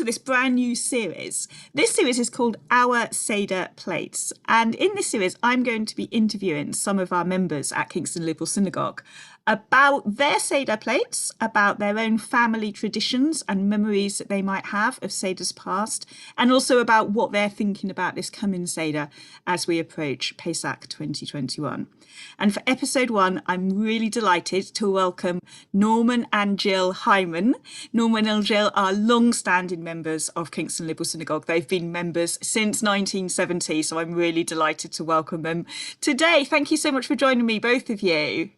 to this brand new series. This series is called Our Seder Plates. And in this series, I'm going to be interviewing some of our members at Kingston Liberal Synagogue about their Seder plates, about their own family traditions and memories that they might have of Seders past, and also about what they're thinking about this coming Seder as we approach Pesach 2021. And for episode 1, I'm really delighted to welcome Norman and Jill Hyman. Norman and Jill are long-standing members of Kingston Liberal Synagogue. They've been members since 1970, so I'm really delighted to welcome them today. Thank you so much for joining me, both of you.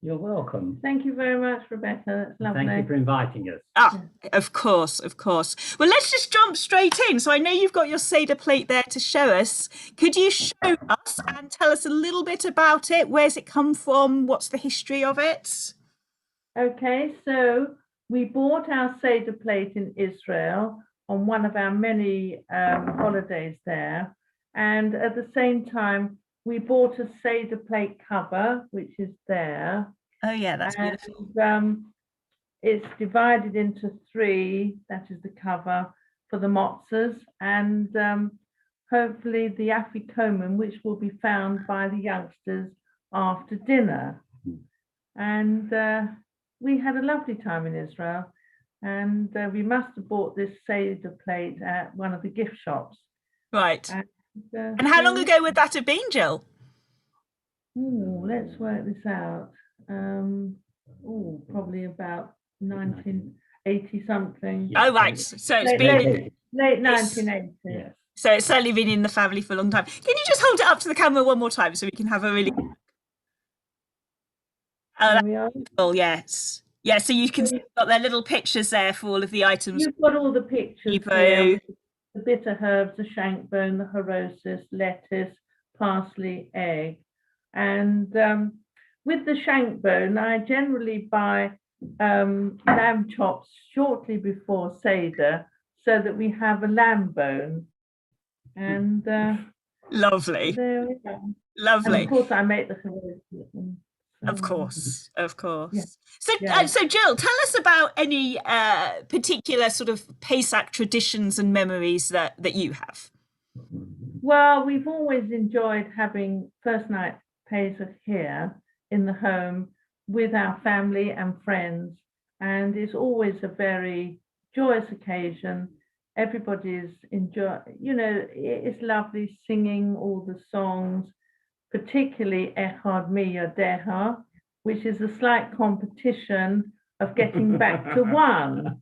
You're welcome. Thank you very much, Rebecca. That's lovely. Thank you for inviting us. Ah, of course, of course. Well, let's just jump straight in. So I know you've got your Seder plate there to show us. Could you show us and tell us a little bit about it? Where's it come from? What's the history of it? Okay, so we bought our Seder plate in Israel on one of our many holidays there. And at the same time, we bought a Seder plate cover, which is there. Oh, yeah, that's beautiful. It's divided into 3. That is the cover for the matzahs, and hopefully the afikomen, which will be found by the youngsters after dinner. And we had a lovely time in Israel, and we must have bought this Seder plate at one of the gift shops. Right. And how long ago would that have been, Jill? Let's work this out. Probably about 1980 something. Oh, right. So it's been late 1980s. Yes. So it's certainly been in the family for a long time. Can you just hold it up to the camera one more time so we can have a really... Oh, yes. Yeah, so you can see got their little pictures there for all of the items. You've got all the pictures here. The bitter herbs, the shank bone, the harosis, lettuce, parsley, egg. And with the shank bone, I generally buy lamb chops shortly before Seder so that we have a lamb bone. And lovely. There we go. Lovely. And of course, I make the harosis. Of course, of course. Yeah. So Jill, tell us about any particular sort of Pesach traditions and memories that you have. Well, we've always enjoyed having first night Pesach here in the home with our family and friends, and it's always a very joyous occasion. Everybody's it's lovely singing all the songs, particularly Echad Mi Yodeha, which is a slight competition of getting back to 1.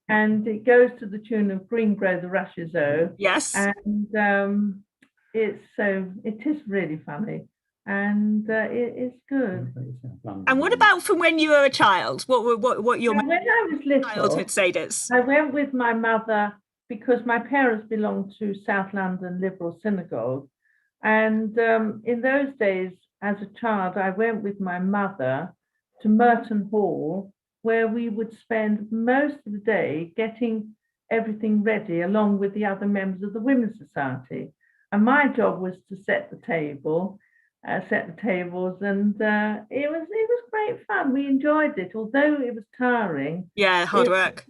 And it goes to the tune of Green Grow the Rushes O. Yes. And it is really funny. And it's good. And what about from when you were a child? What your when I was little, childhood Seders? I went with my mother because my parents belonged to South London Liberal Synagogue. And in those days, as a child, I went with my mother to Merton Hall, where we would spend most of the day getting everything ready along with the other members of the Women's Society. And my job was to set the tables, and it was great fun. We enjoyed it, although it was tiring. Yeah, hard work.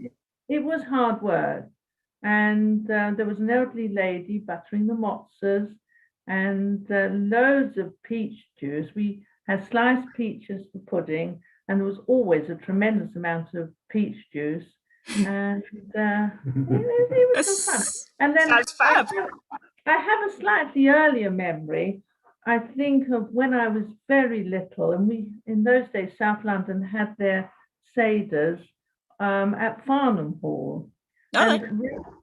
It was hard work. And there was an elderly lady buttering the matzahs, and loads of peach juice. We had sliced peaches for pudding, and there was always a tremendous amount of peach juice. And it was so fun. And then sounds fab. I have a slightly earlier memory. I think of when I was very little, and in those days, South London had their Seders at Farnham Hall. And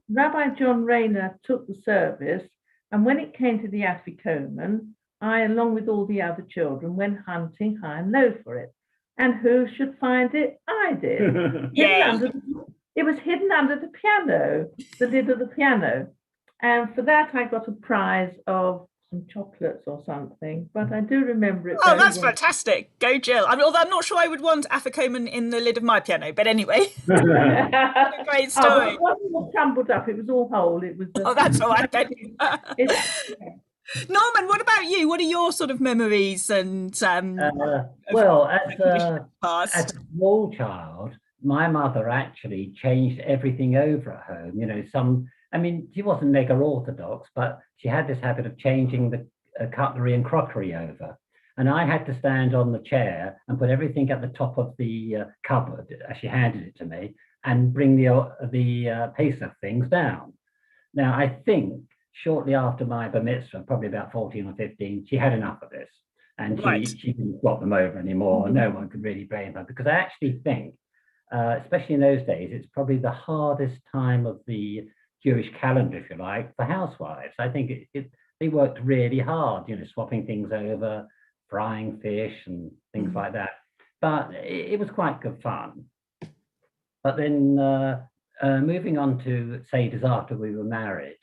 Rabbi John Rayner took the service. And when it came to the afikomen, I, along with all the other children, went hunting high and low for it. And who should find it? I did. It was hidden under the piano, the lid of the piano. And for that, I got a prize of some chocolates or something. But I do remember it. Oh, that's fantastic. Go, Jill. Although I'm not sure I would want afikomen in the lid of my piano, but anyway. What a great story. It wasn't all crumbled up. It was all whole. It was. Oh, that's all right. Norman, what about you? What are your sort of memories and well, as a small child, my mother actually changed everything over at home. You know, I mean, she wasn't mega orthodox, but she had this habit of changing the cutlery and crockery over. And I had to stand on the chair and put everything at the top of the cupboard as she handed it to me, and bring the Pesach things down. Now, I think shortly after my bar mitzvah, probably about 14 or 15, she had enough of this, and Right. she didn't swap them over anymore. No one could really blame her, because I actually think, especially in those days, it's probably the hardest time of the Jewish calendar, if you like, for housewives. I think they worked really hard, you know, swapping things over, frying fish and things like that. But it was quite good fun. But then moving on to Seders after we were married,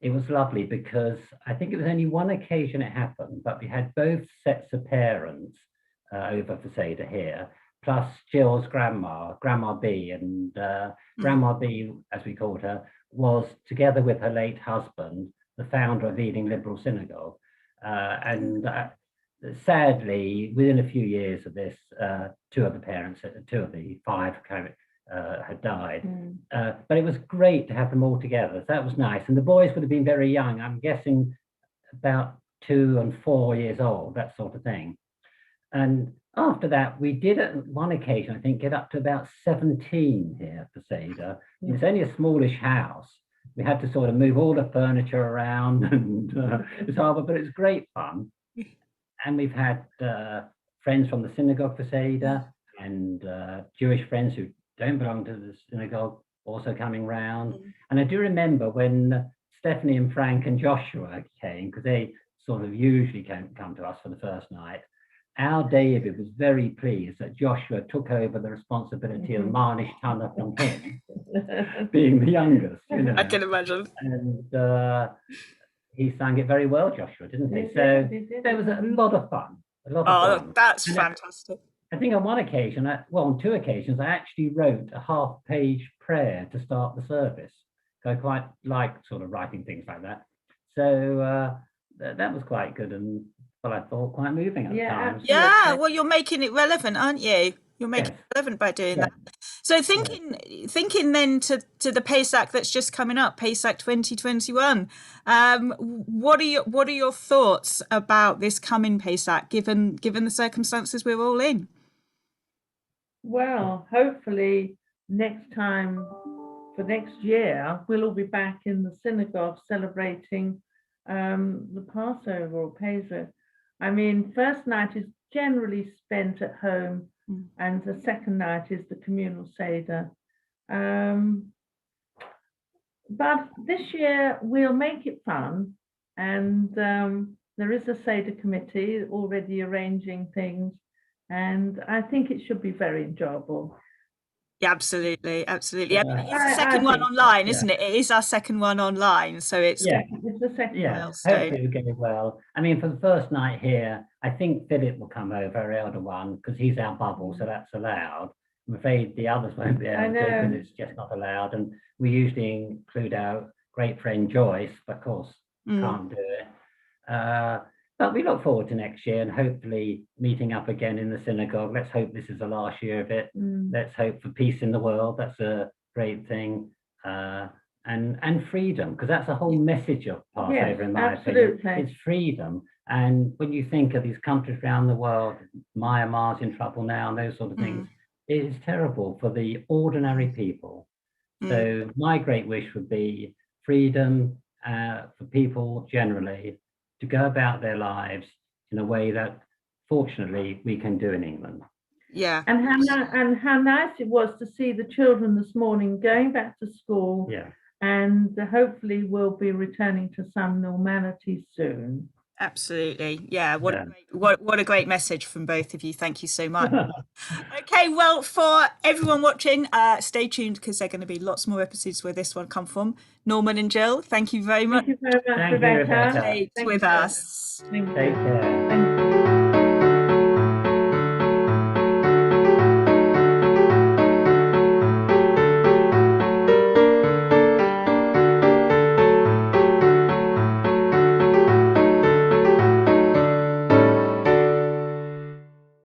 it was lovely, because I think it was only one occasion it happened, but we had both sets of parents over for Seder here, plus Jill's Grandma B, and Grandma B, as we called her, was, together with her late husband, the founder of Ealing Liberal Synagogue. And sadly, within a few years of this, two of the five had died. But it was great to have them all together. So that was nice. And the boys would have been very young. I'm guessing about 2 and 4 years old, that sort of thing. And after that, we did at one occasion, I think, get up to about 17 here for Seder. It's only a smallish house. We had to sort of move all the furniture around, and it's hard, but it's great fun. And we've had friends from the synagogue for Seder, and Jewish friends who don't belong to the synagogue also coming round. And I do remember when Stephanie and Frank and Joshua came, because they sort of usually come to us for the first night. Our David was very pleased that Joshua took over the responsibility of Marnish Tanna from him, being the youngest, you know. I can imagine. And he sang it very well, Joshua, didn't he? So there was a lot of fun. That's fantastic. I think on one occasion, on 2 occasions, I actually wrote a half-page prayer to start the service. So I quite like sort of writing things like that. So that was quite good, and I thought quite moving at times. Yeah, well, you're making it relevant, aren't you? You're making it relevant by doing that. So thinking then to the Pesach that's just coming up, Pesach 2021. What are your thoughts about this coming Pesach, given the circumstances we're all in? Well, hopefully next time, for next year, we'll all be back in the synagogue celebrating the Passover or Pesach. I mean, first night is generally spent at home, and the second night is the communal Seder. But this year we'll make it fun, and there is a Seder committee already arranging things, and I think it should be very enjoyable. Yeah, absolutely. It's the second one online, isn't it? It is our second one online, so it's the second milestone. Hopefully it'll go well. I mean, for the first night here, I think Philip will come over, our elder one, because he's our bubble, so that's allowed. I'm afraid the others won't be able to, because it's just not allowed. And we usually include our great friend Joyce, but of course can't do it. But we look forward to next year and hopefully meeting up again in the synagogue. Let's hope this is the last year of it. Let's hope for peace in the world. That's a great thing. And freedom, because that's the whole message of Passover, in my opinion. It's freedom. And when you think of these countries around the world, Myanmar's in trouble now and those sort of things, it is terrible for the ordinary people. So my great wish would be freedom for people generally, to go about their lives in a way that, fortunately, we can do in England. Yeah. And how nice it was to see the children this morning going back to school. Yeah. And hopefully we'll be returning to some normality soon. Absolutely. Yeah. What a great message from both of you. Thank you so much. Okay, well, for everyone watching, stay tuned, because there are going to be lots more episodes where this one come from. Norman and Jill, thank you very much. Thank you very much, Rebecca. With us. Thank you. Take care.